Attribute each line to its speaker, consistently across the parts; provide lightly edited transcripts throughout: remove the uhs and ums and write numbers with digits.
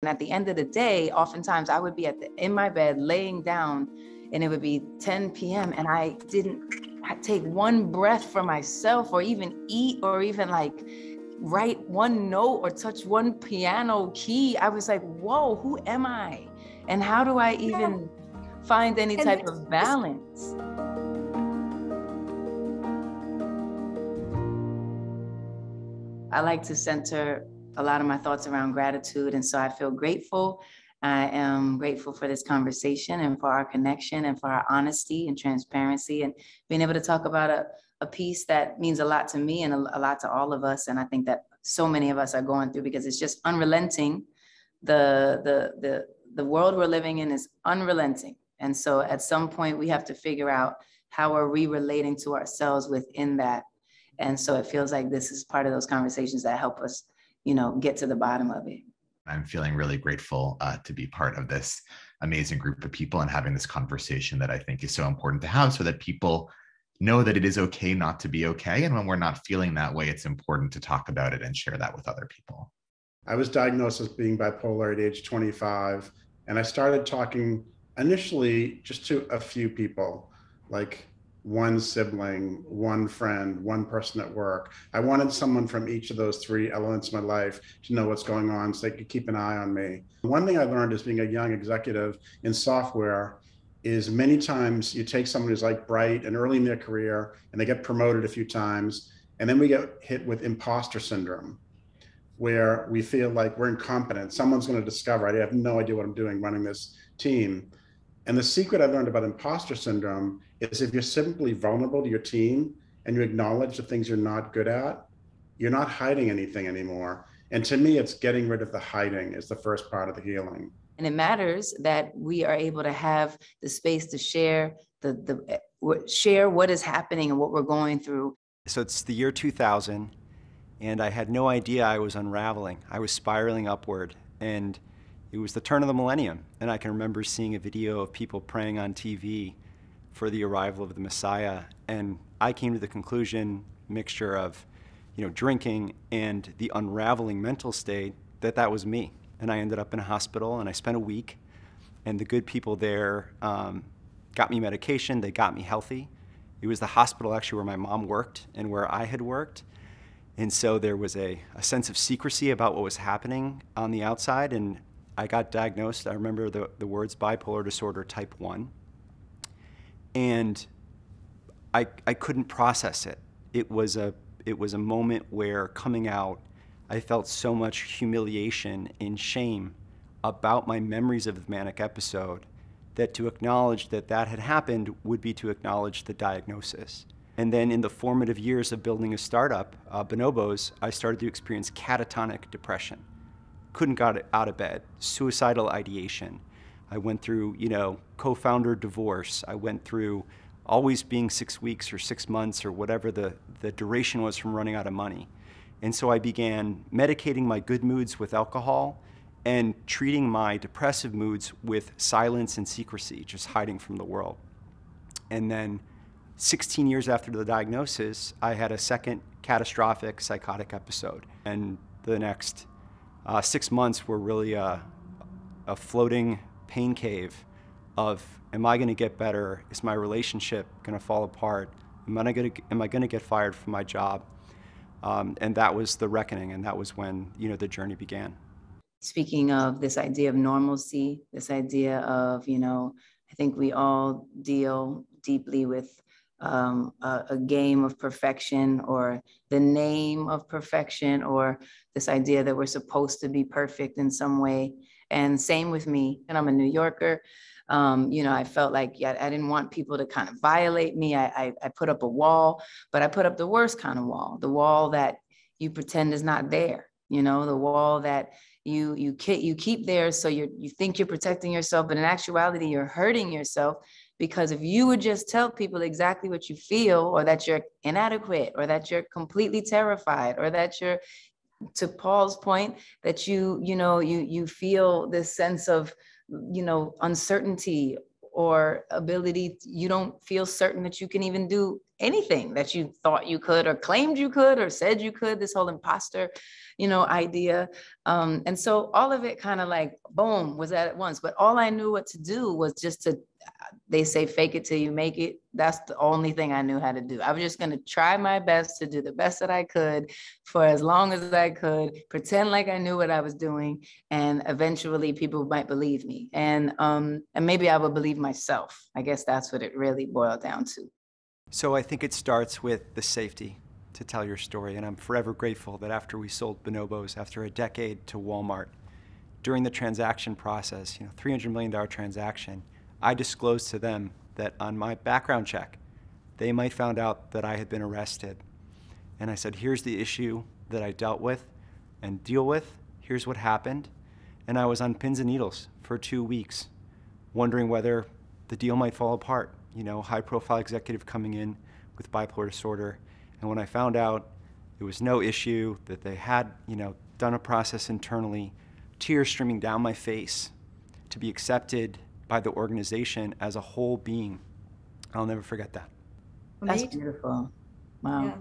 Speaker 1: And at the end of the day, oftentimes I would be in my bed laying down, and it would be 10 p.m. and I didn't take one breath for myself, or even eat, or even like write one note or touch one piano key. I was like, whoa, who am I? And how do I even find any type of balance? I like to center a lot of my thoughts around gratitude. And so I feel grateful. I am grateful for this conversation and for our connection and for our honesty and transparency and being able to talk about a piece that means a lot to me and a lot to all of us. And I think that so many of us are going through, because it's just unrelenting. The world we're living in is unrelenting. And so at some point we have to figure out how are we relating to ourselves within that. And so it feels like this is part of those conversations that help us, get to the bottom of it.
Speaker 2: I'm feeling really grateful to be part of this amazing group of people and having this conversation that I think is so important to have, so that people know that it is okay not to be okay. And when we're not feeling that way, it's important to talk about it and share that with other people.
Speaker 3: I was diagnosed as being bipolar at age 25. And I started talking initially just to a few people, like one sibling, one friend, one person at work. I wanted someone from each of those three elements of my life to know what's going on so they could keep an eye on me. One thing I learned as being a young executive in software is many times you take someone who's like bright and early in their career and they get promoted a few times, and then we get hit with imposter syndrome, where we feel like we're incompetent. Someone's going to discover I have no idea what I'm doing running this team. And the secret I learned about imposter syndrome is if you're simply vulnerable to your team and you acknowledge the things you're not good at, you're not hiding anything anymore. And to me, it's getting rid of the hiding is the first part of the healing.
Speaker 1: And it matters that we are able to have the space to share share what is happening and what we're going through.
Speaker 4: So it's the year 2000, and I had no idea I was unraveling. I was spiraling upward, and it was the turn of the millennium. And I can remember seeing a video of people praying on TV for the arrival of the Messiah. And I came to the conclusion, mixture of, drinking and the unraveling mental state, that was me. And I ended up in a hospital, and I spent a week. And the good people there got me medication. They got me healthy. It was the hospital actually where my mom worked and where I had worked. And so there was a sense of secrecy about what was happening on the outside. And I got diagnosed. I remember the words bipolar disorder type 1. And I couldn't process it. It was a moment where, coming out, I felt so much humiliation and shame about my memories of the manic episode, that to acknowledge that had happened would be to acknowledge the diagnosis. And then in the formative years of building a startup, Bonobos, I started to experience catatonic depression. Couldn't get out of bed, suicidal ideation. I went through, co-founder divorce. I went through always being 6 weeks or 6 months or whatever the duration was from running out of money. And so I began medicating my good moods with alcohol and treating my depressive moods with silence and secrecy, just hiding from the world. And then 16 years after the diagnosis, I had a second catastrophic psychotic episode. And the next 6 months were really a floating pain cave of, am I going to get better? Is my relationship going to fall apart? Am I going to get fired from my job? And that was the reckoning, and that was when the journey began.
Speaker 1: Speaking of this idea of normalcy, this idea of, I think we all deal deeply with a game of perfection, or the name of perfection, or this idea that we're supposed to be perfect in some way. And same with me. And I'm a New Yorker. I felt like I didn't want people to kind of violate me. I put up a wall, but I put up the worst kind of wall, the wall that you pretend is not there, the wall that you keep there. So you think you're protecting yourself, but in actuality, you're hurting yourself. Because if you would just tell people exactly what you feel, or that you're inadequate, or that you're completely terrified, or that you're, to Paul's point, that you feel this sense of, uncertainty or ability, you don't feel certain that you can even do anything that you thought you could or claimed you could or said you could, this whole imposter, idea. And so all of it kind of like, boom, was that at once. But all I knew what to do was just to, they say, fake it till you make it. That's the only thing I knew how to do. I was just going to try my best to do the best that I could for as long as I could, pretend like I knew what I was doing. And eventually people might believe me. And maybe I would believe myself. I guess that's what it really boiled down to.
Speaker 4: So I think it starts with the safety to tell your story. And I'm forever grateful that after we sold Bonobos, after a decade to Walmart, during the transaction process, $300 million transaction, I disclosed to them that on my background check, they might found out that I had been arrested. And I said, here's the issue that I dealt with and deal with. Here's what happened. And I was on pins and needles for 2 weeks, wondering whether the deal might fall apart. High-profile executive coming in with bipolar disorder. And when I found out it was no issue, that they had, done a process internally, tears streaming down my face to be accepted by the organization as a whole being. I'll never forget that.
Speaker 1: That's beautiful. Wow.
Speaker 5: Yeah.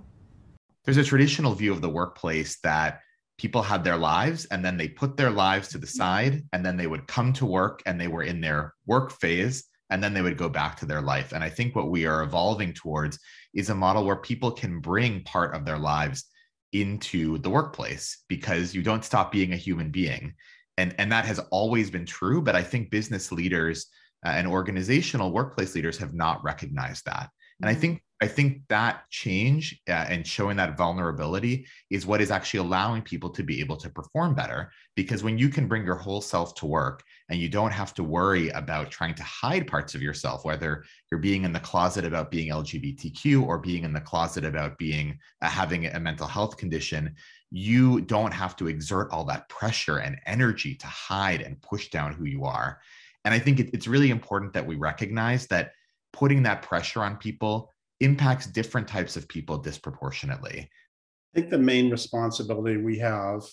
Speaker 2: There's a traditional view of the workplace that people had their lives and then they put their lives to the side and then they would come to work and they were in their work phase and then they would go back to their life. And I think what we are evolving towards is a model where people can bring part of their lives into the workplace because you don't stop being a human being. And that has always been true, but I think business leaders and organizational workplace leaders have not recognized that. And I think that change and showing that vulnerability is what is actually allowing people to be able to perform better. Because when you can bring your whole self to work and you don't have to worry about trying to hide parts of yourself, whether you're being in the closet about being LGBTQ or being in the closet about being having a mental health condition, you don't have to exert all that pressure and energy to hide and push down who you are. And I think it's really important that we recognize that putting that pressure on people impacts different types of people disproportionately.
Speaker 3: I think the main responsibility we have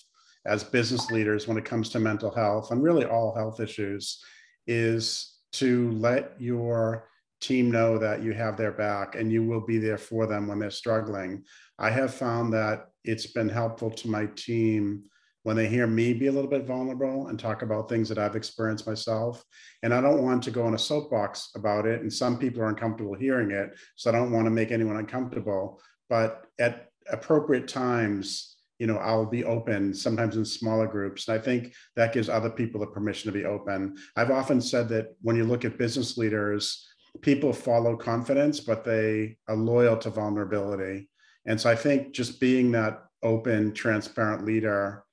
Speaker 3: as business leaders when it comes to mental health and really all health issues is to let your team know that you have their back and you will be there for them when they're struggling. I have found that it's been helpful to my team when they hear me be a little bit vulnerable and talk about things that I've experienced myself. And I don't want to go on a soapbox about it. And some people are uncomfortable hearing it. So I don't want to make anyone uncomfortable. But at appropriate times, I'll be open, sometimes in smaller groups. And I think that gives other people the permission to be open. I've often said that when you look at business leaders, people follow confidence, but they are loyal to vulnerability. And so I think just being that open, transparent leader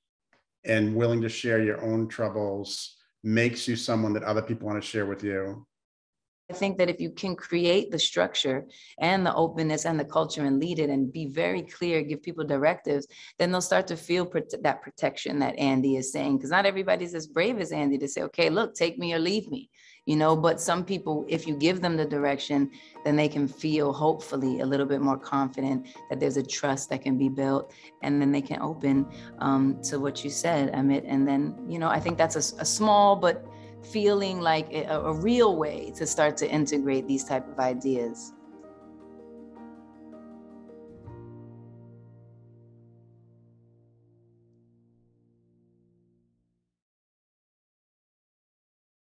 Speaker 3: and willing to share your own troubles makes you someone that other people want to share with you.
Speaker 1: I think that if you can create the structure and the openness and the culture and lead it and be very clear, give people directives, then they'll start to feel that protection that Andy is saying. Because not everybody's as brave as Andy to say, okay, look, take me or leave me. But some people, if you give them the direction, then they can feel hopefully a little bit more confident that there's a trust that can be built, and then they can open to what you said, Amit. And then, I think that's a small but feeling like a real way to start to integrate these type of ideas.